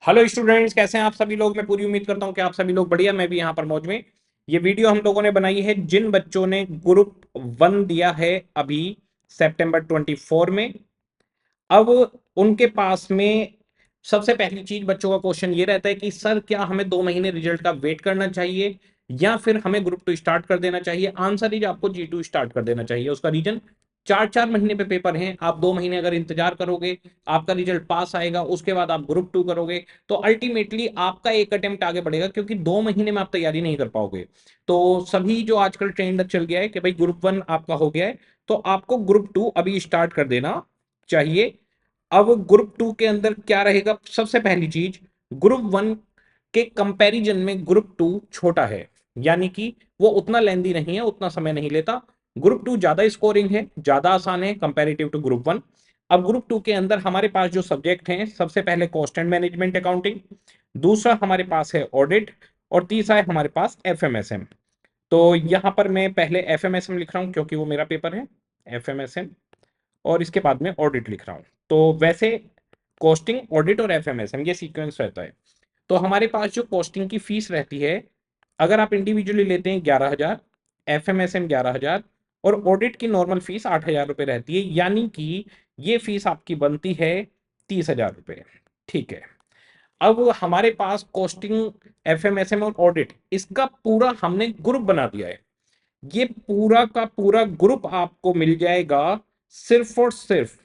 Hello students, कैसे हैं आप सभी लोग। मैं पूरी उम्मीद करता हूं कि आप सभी लोग बढ़िया। मैं भी यहां पर मौज में। ये वीडियो हम लोगों ने बनाई है जिन बच्चों ने ग्रुप 1 दिया है अभी सितंबर 24 में। अब उनके पास में सबसे पहली चीज बच्चों का क्वेश्चन ये रहता है कि सर क्या हमें 2 महीने रिजल्ट का वेट करना चाहिए या फिर हमें ग्रुप 2 स्टार्ट कर देना चाहिए। आंसर इज आपको G2 स्टार्ट कर देना चाहिए। उसका रीजन 4-4 महीने पे पेपर हैं। आप 2 महीने अगर इंतजार करोगे, आपका रिजल्ट पास आएगा, उसके बाद आप ग्रुप 2 करोगे तो अल्टीमेटली आपका एक अटेम्प्ट आगे बढ़ेगा, क्योंकि 2 महीने में आप तैयारी नहीं कर पाओगे। तो सभी जो आजकल ट्रेंड चल गया है कि भाई ग्रुप 1 आपका हो गया है तो आपको ग्रुप 2 अभी स्टार्ट कर देना चाहिए। अब ग्रुप 2 के अंदर क्या रहेगा, सबसे पहली चीज, ग्रुप 1 के कंपैरिजन में ग्रुप 2 छोटा है, यानी कि वो उतना लेंदी नहीं है, उतना समय नहीं लेता। ग्रुप 2 ज्यादा स्कोरिंग है, ज्यादा आसान है कंपैरेटिव टू ग्रुप 1। अब ग्रुप 2 के अंदर हमारे पास जो सब्जेक्ट हैं, सबसे पहले कॉस्ट एंड मैनेजमेंट अकाउंटिंग, दूसरा हमारे पास है ऑडिट, और तीसरा है हमारे पास एफएमएसएम। तो यहां पर मैं पहले एफएमएसएम लिख रहा हूं क्योंकि वो मेरा पेपर है, एफएमएसएम, और इसके बाद में ऑडिट लिख रहा हूं। तो वैसे कॉस्टिंग, ऑडिट और एफएमएसएम ये सीक्वेंस रहता है। तो हमारे पास जो कॉस्टिंग की फीस रहती है, अगर आप इंडिविजुअली लेते हैं 11,000, एफएमएसएम 11,000, और ऑडिट की नॉर्मल फीस 8,000 रुपये रहती है, यानी कि ये फीस आपकी बनती है 30,000 रुपये। ठीक है। अब हमारे पास कॉस्टिंग, एफएमएसएम और ऑडिट, इसका पूरा हमने ग्रुप बना दिया है। ये पूरा का पूरा ग्रुप आपको मिल जाएगा सिर्फ और सिर्फ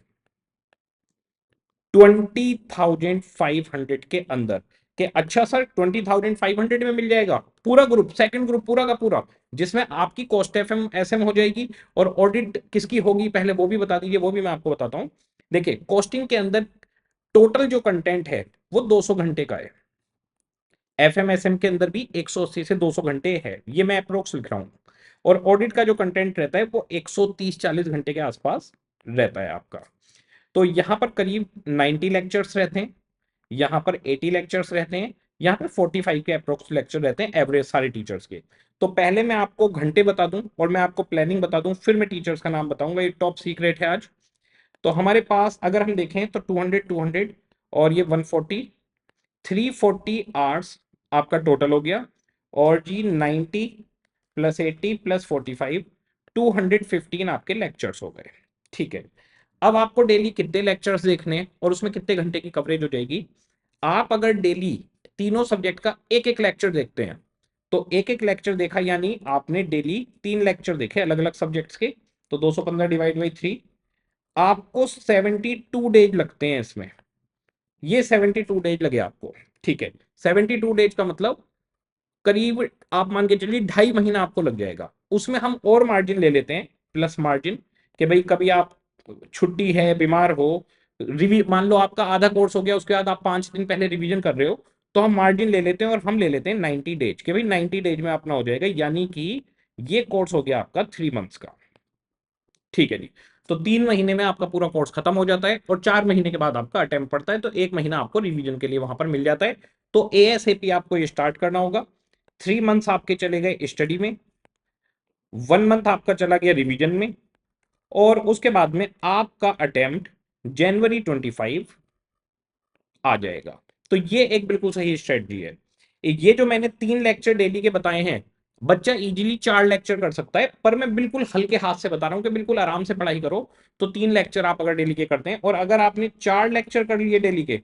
20,500 के अंदर। कि अच्छा सर 20,500 में मिल जाएगा पूरा ग्रुप, सेकंड ग्रुप पूरा का पूरा, जिसमें आपकी cost F M S M हो जाएगी और ऑडिट किसकी होगी पहले वो भी बता दीजिए। वो भी मैं आपको बताता हूं। देखिए कॉस्टिंग के अंदर टोटल जो कंटेंट है वो 200 घंटे का है। एफएमएसएम के अंदर भी 180 से 200 घंटे है, ये मैं अप्रोक्स लिख रहा हूं। और ऑडिट का जो कंटेंट रहता है वो 130-40 घंटे के आसपास रहता है आपका। तो यहां पर करीब 90 लेक्चर्स रहते हैं, यहाँ पर 80 लेक्चर्स रहते हैं, यहाँ पर 45 के अप्रोक्स लेक्चर रहते हैं एवरेज सारे टीचर्स के। तो पहले मैं आपको घंटे बता दूं और मैं आपको प्लानिंग बता दूं, फिर मैं टीचर्स का नाम बताऊंगा। ये टॉप सीक्रेट है आज। तो हमारे पास अगर हम देखें तो 200 और ये 140, 340 आवर्स आपका टोटल हो गया। और जी 90 प्लस 80 प्लस 45, 215 आपके लेक्चर्स हो गए। ठीक है। अब आपको डेली कितने लेक्चर्स देखने हैं और उसमें कितने घंटे की कवरेज हो जाएगी। आप अगर डेली तीनों सब्जेक्ट का एक एक लेक्चर देखते हैं तो एक एक लेक्चर देखा, यानी आपने डेली 3 लेक्चर देखे अलग अलग सब्जेक्ट्स के। तो 215 डिवाइड बाई 3, आपको 72 डेज लगते हैं इसमें। ये 72 डेज लगे आपको। ठीक है। 72 डेज का मतलब करीब आप मान के चलिए 2.5 महीना आपको लग जाएगा। उसमें हम और मार्जिन ले लेते हैं, प्लस मार्जिन, कि भाई कभी आप छुट्टी है, बीमार हो, रिवी मान लो आपका आधा कोर्स हो गया, उसके बाद आप 5 दिन पहले रिवीजन कर रहे हो, तो हम मार्जिन ले लेते हैं और हम ले लेते हैं 90 डेज के। भाई 90 डेज में अपना हो जाएगा, यानी कि ये कोर्स हो गया आपका 3 मंथ्स का। ठीक है जी। तो 3 महीने में आपका पूरा कोर्स खत्म हो जाता है और 4 महीने के बाद आपका अटेम्प्ट पड़ता है, तो 1 महीना आपको रिवीजन के लिए वहां पर मिल जाता है। तो एएसएपी आपको ये स्टार्ट करना होगा। 3 मंथ्स आपके चले गए स्टडी में, 1 मंथ आपका चला गया रिवीजन में, और उसके बाद में आपका अटेम्प्ट January 25 आ जाएगा। तो ये एक बिल्कुल सही स्ट्रेटजी है। ये जो मैंने 3 लेक्चर डेली के बताए हैं, बच्चा इजीली 4 लेक्चर कर सकता है, पर मैं बिल्कुल हल्के हाथ से बता रहा हूं कि बिल्कुल आराम से पढ़ाई करो। तो 3 लेक्चर आप अगर डेली के करते हैं और अगर आपने 4 लेक्चर कर लिए डेली के,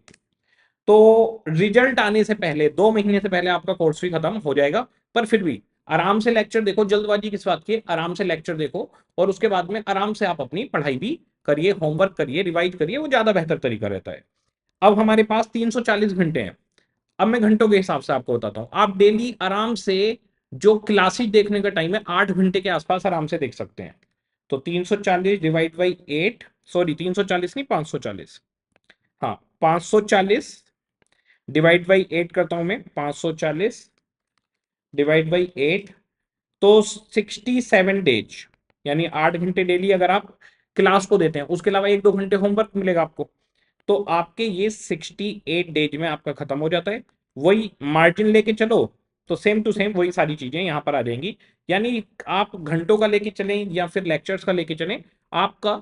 तो रिजल्ट आने से पहले 2 महीने से पहले आपका कोर्स भी खत्म हो जाएगा। पर फिर भी आराम से लेक्चर देखो, जल्दबाजी किस बात की है, आराम से लेक्चर देखो और उसके बाद में आराम से आप अपनी पढ़ाई भी करिए, होमवर्क करिए, रिवाइज करिए, वो ज्यादा बेहतर तरीका रहता है। अब हमारे पास 340 घंटे हैं। अब मैं घंटों के हिसाब से आपको बताता हूं। आप डेली आराम से जो क्लासेस देखने का टाइम है 8 घंटे के आसपास आराम से देख सकते हैं। तो 340 डिवाइड बाई 8, सॉरी 340 नहीं 540, हाँ 540 डिवाइड बाई 8 करता हूं मैं, 540 डिवाइड बाई 8, तो 67 डेज, यानी 8 घंटे डेली अगर आप क्लास को देते हैं, उसके अलावा 1-2 घंटे होमवर्क मिलेगा आपको, तो आपके ये 68 डेज में आपका खत्म हो जाता है। वही मार्जिन लेके चलो तो सेम टू सेम वही सारी चीजें यहां पर आ जाएंगी। यानी आप घंटों का लेके चलें या फिर लेक्चर्स का लेके चलें, आपका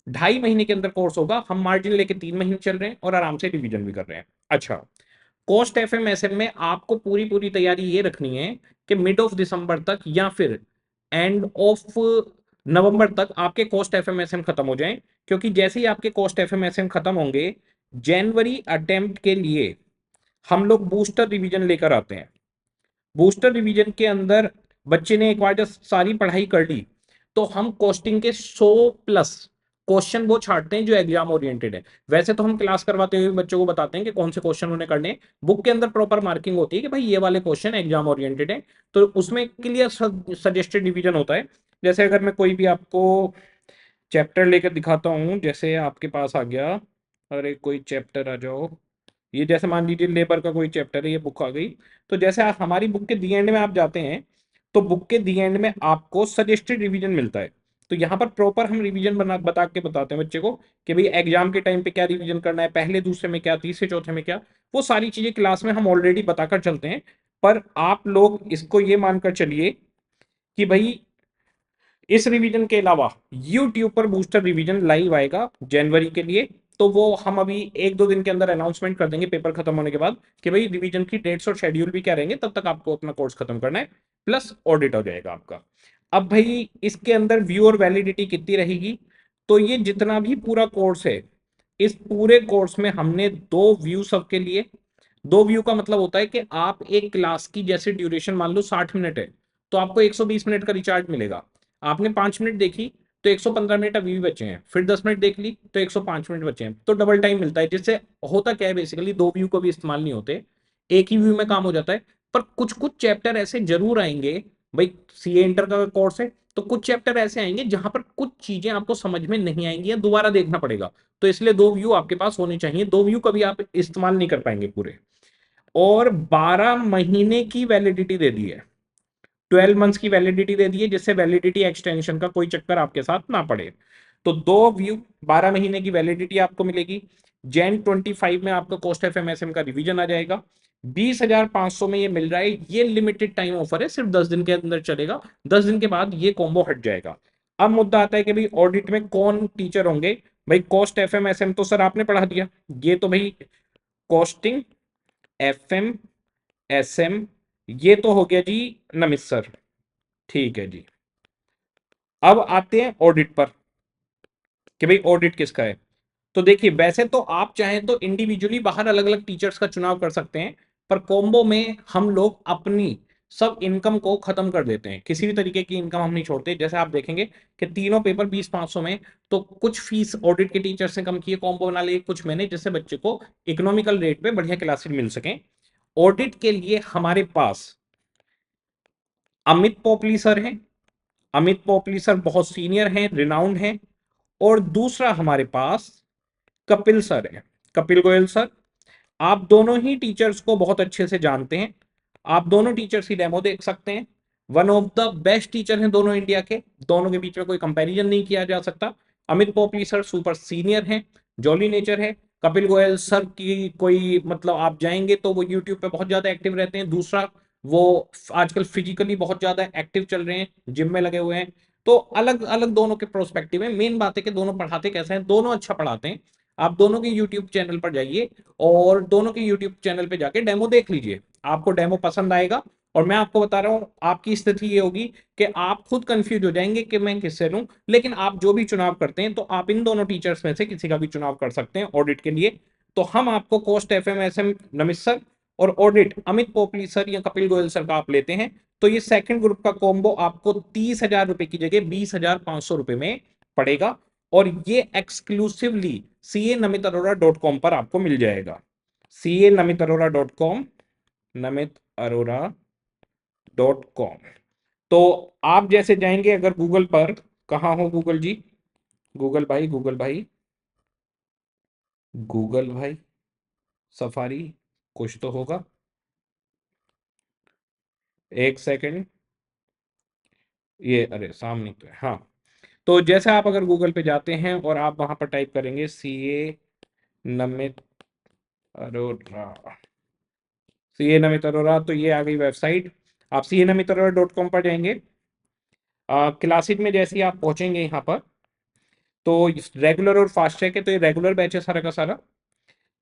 2.5 महीने के अंदर कोर्स होगा। हम मार्जिन लेके 3 महीने चल रहे हैं और आराम से रिवीजन भी कर रहे हैं। अच्छा, कॉस्ट एफएम एसएम में आपको पूरी पूरी तैयारी ये रखनी है कि मिड ऑफ दिसंबर तक या फिर एंड ऑफ नवंबर तक आपके कॉस्ट एफएम एसएम खत्म हो जाएं, क्योंकि जैसे ही आपके कॉस्ट एफएम एसएम खत्म होंगे, जनवरी अटेम्प्ट के लिए हम लोग बूस्टर रिवीजन लेकर आते हैं। बूस्टर रिवीजन के अंदर बच्चे ने एक बार जब सारी पढ़ाई कर ली, तो हम कॉस्टिंग के 100+ क्वेश्चन वो छाटते हैं जो एग्जाम ओरिएंटेड है। वैसे तो हम क्लास करवाते हुए बच्चों को बताते हैं कि कौन से क्वेश्चन उन्हें करने हैं, बुक के अंदर प्रॉपर मार्किंग होती है कि भाई ये वाले क्वेश्चन एग्जाम ओरिएंटेड है, तो उसमें क्लियर सजेस्टेड डिवीजन होता है। जैसे अगर मैं कोई भी आपको चैप्टर लेकर दिखाता हूँ, जैसे आपके पास आ गया, अरे कोई चैप्टर आ जाओ, ये जैसे मान लीजिए लेबर का कोई चैप्टर है, ये बुक आ गई। तो जैसे हमारी बुक के दी एंड में आप जाते हैं, तो बुक के दी एंड में आपको सजेस्टेड रिवीजन मिलता है। तो यहाँ पर प्रॉपर हम रिवीजन बना बता के बताते हैं बच्चे को कि भाई एग्जाम के टाइम पे क्या रिवीजन करना है, पहले दूसरे में क्या, तीसरे चौथे में क्या, वो सारी चीजें क्लास में हम ऑलरेडी बताकर चलते हैं। पर आप लोग इसको ये मानकर चलिए कि भाई इस रिवीजन के अलावा यूट्यूब पर बूस्टर रिवीजन लाइव आएगा जनवरी के लिए। तो वो हम अभी 1-2 दिन के अंदर अनाउंसमेंट कर देंगे पेपर खत्म होने के बाद कि भाई रिवीजन की डेट्स और शेड्यूल भी क्या रहेंगे, तब तक आपको अपना कोर्स खत्म करना है, प्लस ऑडिट हो जाएगा आपका। अब भाई इसके अंदर व्यू और वैलिडिटी कितनी रहेगी, तो ये जितना भी पूरा कोर्स है, इस पूरे कोर्स में हमने 2 व्यू सबके लिए। 2 व्यू का मतलब होता है कि आप एक क्लास की जैसे ड्यूरेशन मान लो 60 मिनट है, तो आपको 120 मिनट का रिचार्ज मिलेगा। आपने 5 मिनट देखी तो 115 मिनट अभी भी बचे हैं, फिर 10 मिनट देख ली तो 105 मिनट बचे हैं, तो डबल टाइम मिलता है। जिससे होता क्या है, बेसिकली 2 व्यू को भी इस्तेमाल नहीं होते, एक ही व्यू में काम हो जाता है। पर कुछ कुछ चैप्टर ऐसे जरूर आएंगे, भाई सीए इंटर का कोर्स है, तो कुछ चैप्टर ऐसे आएंगे जहां पर कुछ चीजें आपको समझ में नहीं आएंगी या दोबारा देखना पड़ेगा। तो इसलिए 2 व्यू आपके पास होने चाहिए, 2 व्यू कभी आप इस्तेमाल नहीं कर पाएंगे पूरे। और 12 महीने की वैलिडिटी दे दी है, 12 मंथ्स की वैलिडिटी दे दी है, जिससे वैलिडिटी एक्सटेंशन का कोई चक्कर आपके साथ ना पड़े। तो 2 व्यू 12 महीने की वैलिडिटी आपको मिलेगी। Jan 25 में आपका cost F M S M का रिवीजन आ जाएगा। 20,500 में ये मिल रहा है, ये लिमिटेड टाइम ऑफर है, सिर्फ 10 दिन के अंदर चलेगा। 10 दिन के बाद ये कॉम्बो हट जाएगा। अब मुद्दा आता है कि भाई ऑडिट में कौन टीचर होंगे। भाई cost F M S M तो सर आपने पढ़ा दिया, ये तो भाई costing F M S M, ये तो हो गया जी नमित सर, ठीक है जी। अब आते हैं ऑडिट पर कि भाई ऑडिट किसका है। तो देखिए, वैसे तो आप चाहें तो इंडिविजुअली बाहर अलग अलग टीचर्स का चुनाव कर सकते हैं, पर कॉम्बो में हम लोग अपनी सब इनकम को खत्म कर देते हैं, किसी भी तरीके की इनकम हम नहीं छोड़ते। जैसे आप देखेंगे कि तीनों पेपर 20,500 में, तो कुछ फीस ऑडिट के टीचर्स ने कम की है, कॉम्बो बना लिए कुछ मैंने, जिससे बच्चे को इकोनॉमिकल रेट पे बढ़िया क्लासेस मिल सकें। ऑडिट के लिए हमारे पास अमित पोपली सर हैं। अमित पोपली सर बहुत सीनियर हैं, रिनाउंड हैं। और दूसरा हमारे पास कपिल सर है, कपिल गोयल सर। आप दोनों ही टीचर्स को बहुत अच्छे से जानते हैं, आप दोनों टीचर्स की डेमो देख सकते हैं। One of the best teacher हैं दोनों इंडिया के, दोनों के बीच में कोई कंपैरिजन नहीं किया जा सकता। Amit Popli sir super senior हैं, जॉली नेचर है। कपिल गोयल सर की कोई मतलब आप जाएंगे तो वो यूट्यूब पे बहुत ज्यादा एक्टिव रहते हैं। दूसरा, वो आजकल फिजिकली बहुत ज्यादा एक्टिव चल रहे हैं, जिम में लगे हुए हैं। तो अलग अलग दोनों के प्रोस्पेक्टिव है। मेन बात है कि दोनों पढ़ाते कैसे हैं, दोनों अच्छा पढ़ाते हैं। आप दोनों के यूट्यूब चैनल पर जाइए और दोनों के यूट्यूब चैनल पे जाके डेमो देख लीजिए, आपको डेमो पसंद आएगा। और मैं आपको बता रहा हूं, आपकी स्थिति ये होगी कि आप खुद कंफ्यूज हो जाएंगे कि मैं किससे लूं। लेकिन आप जो भी चुनाव करते हैं, तो आप इन दोनों टीचर्स में से किसी का भी चुनाव कर सकते हैं ऑडिट के लिए। तो हम आपको cost F M S M Namit sir और ऑडिट अमित पोपली सर या कपिल गोयल सर का आप लेते हैं, तो ये सेकंड ग्रुप का कॉम्बो आपको 30,000 रुपए की जगह 20,500 रुपए में पड़ेगा। और ये एक्सक्लूसिवली CA Namit Arora.com पर आपको मिल जाएगा। CA Namit Arora.com, Namit Arora.com। तो आप जैसे जाएंगे अगर गूगल पर, कहाँ हो गूगल जी, गूगल भाई, गूगल भाई, गूगल भाई, सफारी, कुछ तो होगा, एक सेकंड, ये अरे सामने तो है, हाँ। तो जैसे आप अगर गूगल पे जाते हैं और आप वहां पर टाइप करेंगे Namit Arora CA Namit Arora, तो ये आ गई वेबसाइट। आप CA Namit Arora.com पर जाएंगे। क्लासिक में जैसे ही आप पहुंचेंगे यहाँ पर, तो रेगुलर और फास्ट ट्रैक है, तो ये रेगुलर बैच है सारा का सारा।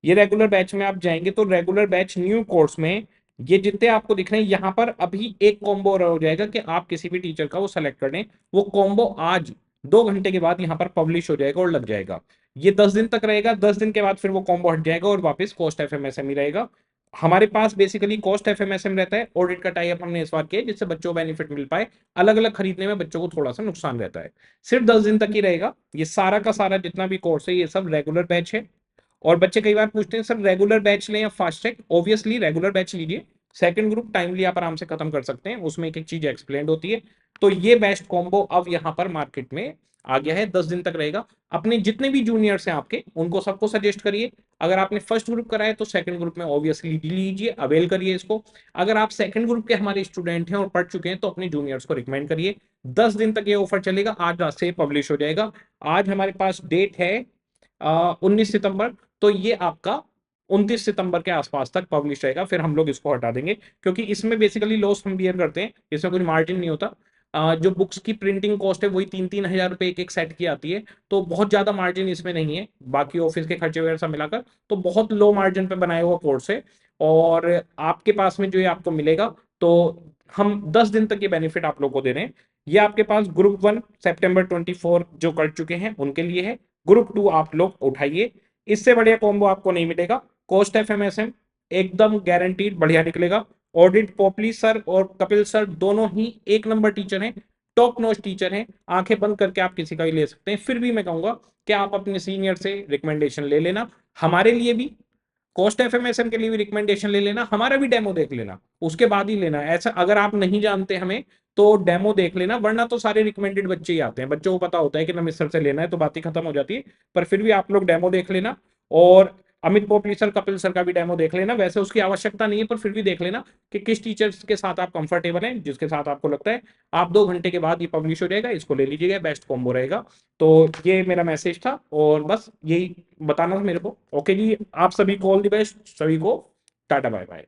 ये रेगुलर बैच में आप जाएंगे तो रेगुलर बैच न्यू कोर्स में ये जितने आपको दिख रहे हैं यहाँ पर अभी एक कॉम्बो और हो जाएगा कि आप किसी भी टीचर का वो सेलेक्ट कर लें। वो कॉम्बो आज 2 घंटे के बाद यहाँ पर पब्लिश हो जाएगा और लग जाएगा। ये 10 दिन तक रहेगा, 10 दिन के बाद फिर वो कॉम्बो हट जाएगा और वापस कॉस्ट एफएमएसएम ही रहेगा। हमारे पास बेसिकली कॉस्ट एफएमएसएम रहता है, ऑडिट का टाई अप हमने इस बार किया है, जिससे बच्चों को बेनिफिट मिल पाए। अलग अलग खरीदने में बच्चों को थोड़ा सा नुकसान रहता है। सिर्फ 10 दिन तक ही रहेगा। ये सारा का सारा जितना भी कोर्स है ये सब रेगुलर बैच है। और बच्चे कई बार पूछते हैं सर रेगुलर बैच लें या fast track. Obviously regular batch लीजिए, सेकंड ग्रुप टाइमली आप आराम से खत्म कर सकते हैं, उसमें एक एक चीज एक्सप्लेन होती है। तो ये बेस्ट कॉम्बो अब यहाँ पर मार्केट में आ गया है, 10 दिन तक रहेगा। अपने जितने भी जूनियर्स हैं आपके उनको सबको सजेस्ट करिए। अगर आपने फर्स्ट ग्रुप कराया तो सेकंड ग्रुप में ऑब्वियसली लीजिए, अवेल करिए इसको। अगर आप सेकंड ग्रुप के हमारे स्टूडेंट हैं और पढ़ चुके हैं तो अपने जूनियर्स को रिकमेंड करिए। 10 दिन तक ये ऑफर चलेगा, आज रात से पब्लिश हो जाएगा। आज हमारे पास डेट है 19 सितंबर। तो ये आपका 29 सितंबर के आसपास तक पब्लिश रहेगा, फिर हम लोग इसको हटा देंगे क्योंकि इसमें बेसिकली लॉस हम बियर करते हैं, इसमें कुछ मार्जिन नहीं होता। जो बुक्स की प्रिंटिंग कॉस्ट है वही 3-3 हज़ार रुपए एक एक सेट की आती है। तो बहुत ज्यादा मार्जिन इसमें नहीं है, बाकी ऑफिस के खर्चे वगैरह सब मिलाकर तो बहुत लो मार्जिन पे बनाया हुआ कोर्स है। और आपके पास में जो ये आपको मिलेगा, तो हम 10 दिन तक ये बेनिफिट आप लोग को दे रहे हैं। ये आपके पास ग्रुप 1 September 24 जो कर चुके हैं उनके लिए है। ग्रुप 2 आप लोग उठाइए, इससे बढ़िया कॉम्बो आपको नहीं मिलेगा। कॉस्ट एफएमएसएम एकदम गारंटीड बढ़िया निकलेगा। ऑडिट पोपली सर और कपिल सर दोनों ही एक नंबर टीचर हैं, टॉप नॉच टीचर हैं। आंखें बंद करके आप किसी का भी ले सकते हैं। फिर भी मैं कहूंगा कि आप अपने सीनियर से रिकमेंडेशन ले लेना, हमारे लिए भी कॉस्ट एफएमएसएम के लिए भी रिकमेंडेशन ले लेना, हमारा भी डेमो देख लेना, उसके बाद ही लेना। ऐसा अगर आप नहीं जानते हमें तो डेमो देख लेना, वरना तो सारे रिकमेंडेड बच्चे ही आते हैं। बच्चों को पता होता है कि नमित सर से लेना है तो बात ही खत्म हो जाती है। पर फिर भी आप लोग डेमो देख लेना। और अमित पोपली सर कपिल सर का भी डेमो देख लेना। वैसे उसकी आवश्यकता नहीं है पर फिर भी देख लेना कि किस टीचर्स के साथ आप कंफर्टेबल हैं, जिसके साथ आपको लगता है। आप 2 घंटे के बाद ये पब्लिश हो जाएगा, इसको ले लीजिएगा, बेस्ट कॉम्बो रहेगा। तो ये मेरा मैसेज था और बस यही बताना था मेरे को। ओके जी, आप सभी को ऑल द बेस्ट, सभी को टाटा बाय बाय।